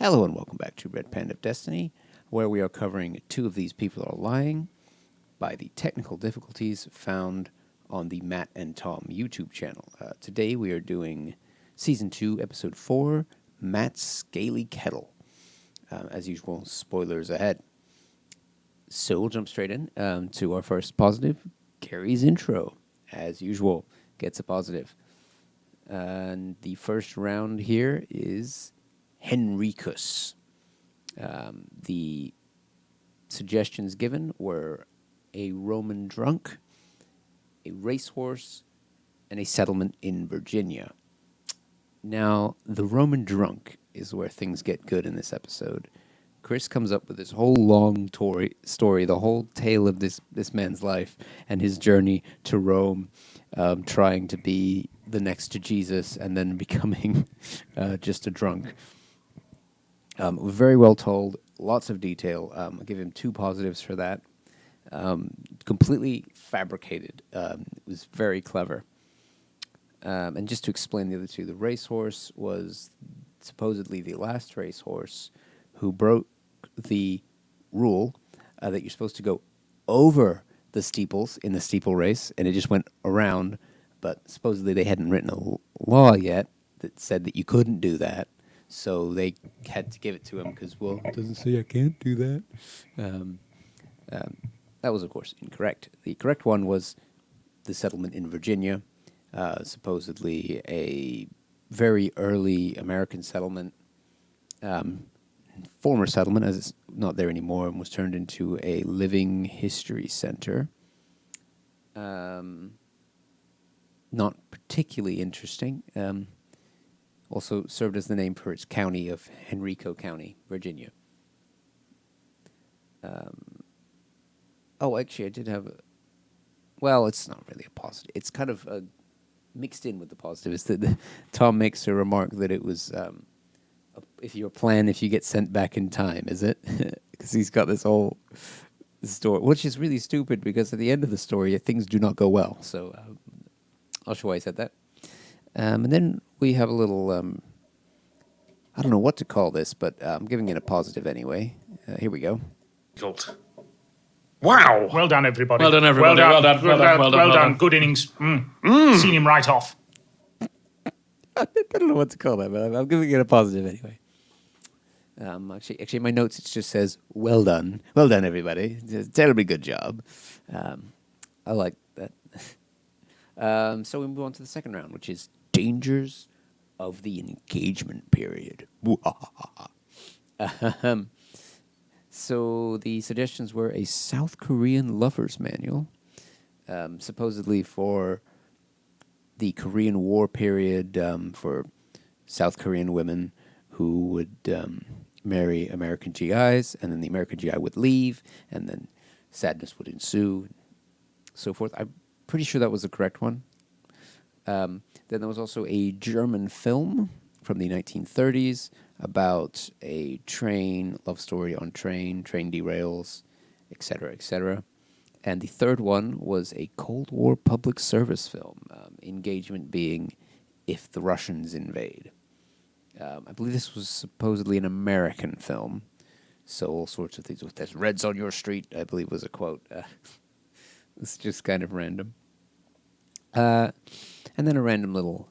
Hello and welcome back to Red Panda of Destiny, where we are covering Two of These People Are Lying by the technical difficulties found on the Matt and Tom YouTube channel. Today we are doing Season 2, Episode 4, Matt's Scaly Kettle. As usual, spoilers ahead. So we'll jump straight in to our first positive, Gary's intro. As usual, gets a positive. And the first round here is Henricus. The suggestions given were a Roman drunk, a racehorse, and a settlement in Virginia. Now, the Roman drunk is where things get good in this episode. Chris comes up with this whole long story, the whole tale of this man's life and his journey to Rome, trying to be the next to Jesus and then becoming just a drunk. Very well told, lots of detail. I'll give him 2 positives for that. Completely fabricated. It was very clever. And just to explain the other 2, the racehorse was supposedly the last racehorse who broke the rule that you're supposed to go over the steeples in the steeple race, and it just went around, but supposedly they hadn't written a law yet that said that you couldn't do that, so they had to give it to him because, well, it doesn't say I can't do that. That was, of course, incorrect. The correct one was the settlement in Virginia, supposedly a very early American settlement, former settlement, as it's not there anymore, and was turned into a living history center. Not particularly interesting. Also served as the name for its county of Henrico County, Virginia. Actually, I did have it's not really a positive. It's kind of mixed in with the positive. It's that Tom makes a remark that it was... if you get sent back in time, is it? Because he's got this whole story, which is really stupid because at the end of the story, things do not go well. So I'll show why I said that. And then we have a little, I don't know what to call this, but I'm giving it a positive anyway. Here we go. Wow! Well done, everybody. Well done, everybody. Well done. Good innings. Seen him right off. I don't know what to call that, but I'm giving it a positive anyway. Actually, in my notes, it just says, well done. Well done, everybody. Terribly good job. I like that. So we move on to the second round, which is dangers of the engagement period. So the suggestions were a South Korean lover's manual, supposedly for the Korean War period, for South Korean women who would marry American GIs, and then the American GI would leave, and then sadness would ensue, and so forth. I'm pretty sure that was the correct one. Then there was also a German film from the 1930s about a love story on train derails, etc., etc. And the third one was a Cold War public service film, engagement being if the Russians invade. I believe this was supposedly an American film, so all sorts of things. There's Reds on your street, I believe was a quote. It's just kind of random. And then a random little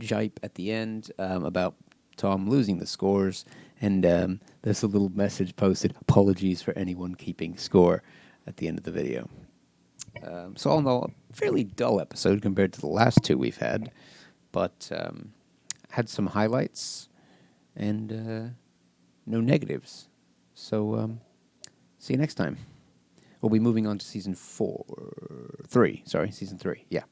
jipe at the end about Tom losing the scores, and there's a little message posted, apologies for anyone keeping score, at the end of the video. So all in all, a fairly dull episode compared to the last 2 we've had, but had some highlights and no negatives. So see you next time. We'll be moving on to season 3. Yeah.